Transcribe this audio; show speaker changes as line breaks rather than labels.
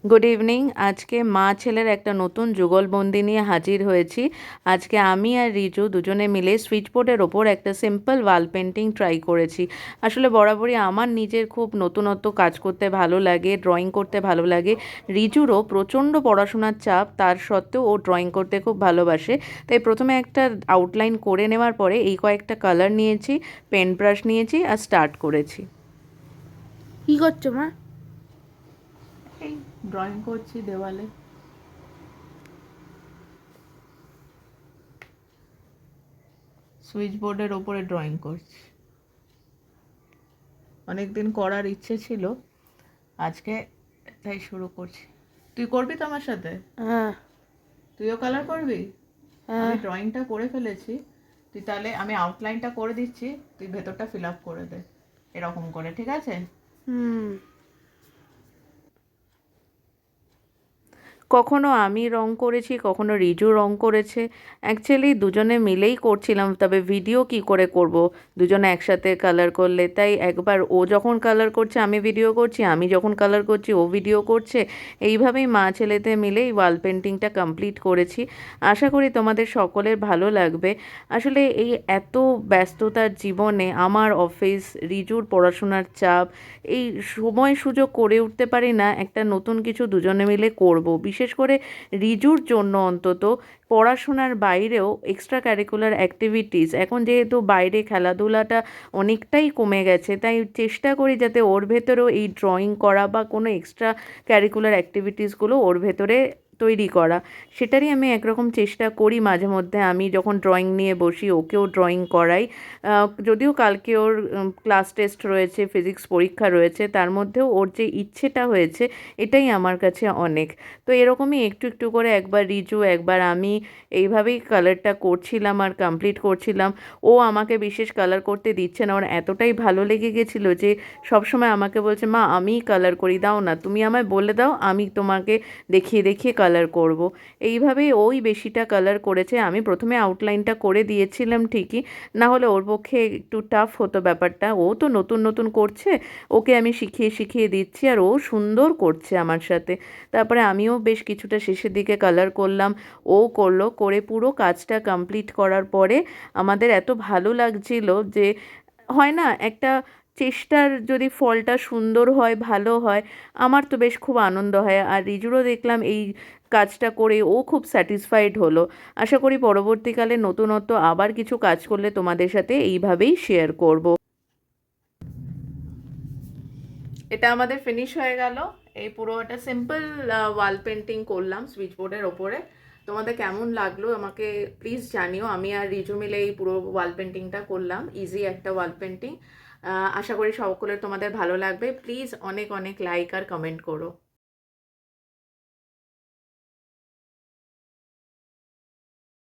Good evening. আজকে মা ছেলের একটা নতুন যুগলবন্দি নিয়ে হাজির হয়েছি। আজকে আমি আর রিজু দুজনে মিলে সুইচবোর্ডের ওপর একটা সিম্পল ওয়াল পেন্টিং ট্রাই করেছি। আসলে বরাবরই আমার নিজের খুব নতুনত্ব কাজ করতে ভালো লাগে, ড্রয়িং করতে ভালো লাগে। রিজুরও প্রচণ্ড পড়াশোনার চাপ, তার সত্ত্বেও ও ড্রয়িং করতে খুব ভালোবাসে। তাই প্রথমে একটা আউটলাইন করে নেওয়ার পরে এই কয়েকটা কালার নিয়েছি, পেন ব্রাশ নিয়েছি আর স্টার্ট করেছি।
কি করছো মা?
এই ড্রয়িং করছি দেওয়ালে। সুইচ বোর্ডের ওপরে ড্রয়িং করছি। অনেক দিন করার ইচ্ছে ছিল, আজকে তাই শুরু করছি। তুই করবি তো আমার সাথে?
হ্যাঁ।
তুইও কালার করবি?
হ্যাঁ।
আমি ড্রয়িংটা করে ফেলেছি, তুই তাহলে আমি আউটলাইনটা করে দিচ্ছি, তুই ভেতরটা ফিল আপ করে দে এরকম করে, ঠিক আছে?
হুম।
কখনো আমি রং করেছি, কখনো রিজু রং করেছে। অ্যাকচুয়ালি দুজনে মিলেই করছিলাম, তবে ভিডিও কি করে করব দুজনে একসাথে কালার করলে। তাই একবার ও যখন কালার করছে আমি ভিডিও করছি, আমি যখন কালার করছি ও ভিডিও করছে। এইভাবেই মা ছেলেতে মিলেই ওয়াল পেন্টিংটা কমপ্লিট করেছি। আশা করি তোমাদের সকলের ভালো লাগবে। আসলে এই এত ব্যস্ততার জীবনে আমার অফিস, রিজুর পড়াশোনার চাপ, এই সময় সুযোগ করে উঠতে পারি না একটা নতুন কিছু দুজনে মিলে করব। বিশেষ করে রিজুর জন্য অন্তত পড়াশোনার বাইরেও এক্সট্রা কারিকুলার অ্যাক্টিভিটিস, এখন যেহেতু বাইরে খেলাধুলাটা অনেকটাই কমে গেছে, তাই চেষ্টা করি যাতে ওর ভেতরেও এই ড্রয়িং করা বা কোনো এক্সট্রা কারিকুলার অ্যাক্টিভিটিসগুলো ওর ভেতরে তৈরি করা, সেটারই আমি একরকম চেষ্টা করি। মাঝে মধ্যে আমি যখন ড্রয়িং নিয়ে বসি ওকেও ড্রয়িং করাই। যদিও কালকে ওর ক্লাস টেস্ট রয়েছে, ফিজিক্স পরীক্ষা রয়েছে, তার মধ্যেও ওর যে ইচ্ছেটা হয়েছে এটাই আমার কাছে অনেক। তো এরকমই একটু একটু করে একবার রিজু একবার আমি এইভাবেই কালারটা করছিলাম আর কমপ্লিট করছিলাম। ও আমাকে বিশেষ কালার করতে দিচ্ছে না, ওর এতটাই ভালো লেগে গেছিলো যে সবসময় আমাকে বলছে, মা আমিই কালার করি, দাও না, তুমি আমায় বলে দাও, আমি তোমাকে দেখিয়ে দেখিয়ে কালার করব। এইভাবেই ওই বেশিটা কালার করেছে। আমি প্রথমে আউটলাইনটা করে দিয়েছিলাম ঠিকই, না হলে ওর পক্ষে একটু টাফ হতো ব্যাপারটা। ও তো নতুন নতুন করছে, ওকে আমি শিখিয়ে শিখিয়ে দিচ্ছি আর ও সুন্দর করছে আমার সাথে। তারপরে আমিও বেশ কিছুটা শেষের দিকে কালার করলাম, ও করলো, করে পুরো কাজটা কমপ্লিট করার পরে আমাদের এত ভালো লাগছিল যে, হয় না একটা চেষ্টার যদি ফলটা সুন্দর হয়, ভালো হয়, আমার তো বেশ খুব আনন্দ হয়। আর রিজুরও দেখলাম এই কাজটা করে ও খুব স্যাটিসফাইড হলো। আশা করি পরবর্তীকালে নতুনত্ব আবার কিছু কাজ করলে তোমাদের সাথে এইভাবেই শেয়ার করব। এটা আমাদের ফিনিশ হয়ে গেল। এই পুরো একটা সিম্পল ওয়াল পেন্টিং করলাম সুইচ বোর্ডের ওপরে। তোমাদের কেমন লাগলো আমাকে প্লিজ জানিও। আমি আর রিজু মিলে এই পুরো ওয়াল পেন্টিংটা করলাম, ইজি একটা ওয়াল পেন্টিং। আশা করি সকলের তোমাদের ভালো লাগবে। প্লিজ অনেক অনেক লাইক আর কমেন্ট করো।